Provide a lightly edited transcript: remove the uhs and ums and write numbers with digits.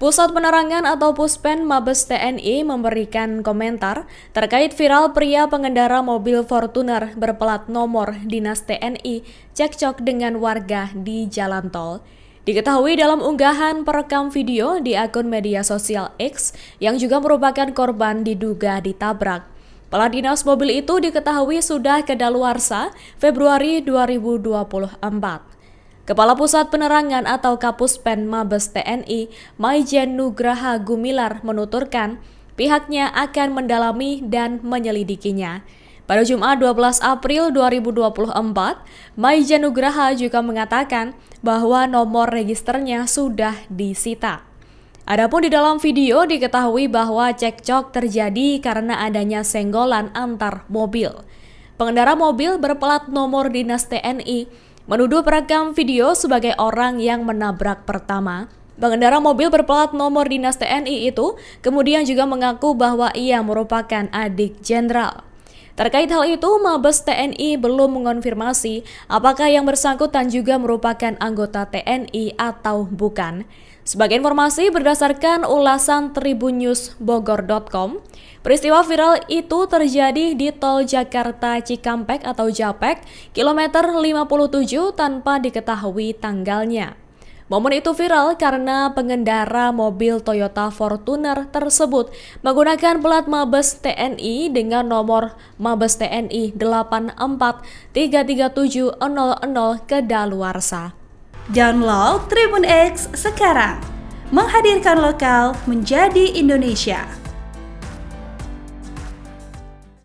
Pusat Penerangan atau Puspen Mabes TNI memberikan komentar terkait viral pria pengendara mobil Fortuner berplat nomor Dinas TNI cekcok dengan warga di jalan tol. Diketahui dalam unggahan perekam video di akun media sosial X yang juga merupakan korban diduga ditabrak. Plat dinas mobil itu diketahui sudah kedaluarsa Februari 2024. Kepala Pusat Penerangan atau Kapuspen Mabes TNI, Maijen Nugraha Gumilar menuturkan pihaknya akan mendalami dan menyelidikinya. Pada Jumat 12 April 2024, Maijen Nugraha juga mengatakan bahwa nomor registernya sudah disita. Adapun di dalam video diketahui bahwa cekcok terjadi karena adanya senggolan antar mobil. Pengendara mobil berplat nomor Dinas TNI menuduh perekam video sebagai orang yang menabrak pertama. Pengendara mobil berplat nomor Dinas TNI itu kemudian juga mengaku bahwa ia merupakan adik jenderal. Terkait hal itu, Mabes TNI belum mengonfirmasi apakah yang bersangkutan juga merupakan anggota TNI atau bukan. Sebagai informasi berdasarkan ulasan tribunnews.bogor.com, peristiwa viral itu terjadi di tol Jakarta Cikampek atau Japek, kilometer 57 tanpa diketahui tanggalnya. Momen itu viral karena pengendara mobil Toyota Fortuner tersebut menggunakan plat Mabes TNI dengan nomor Mabes TNI 84337000 kedaluarsa. Download Tribun X sekarang, menghadirkan lokal menjadi Indonesia.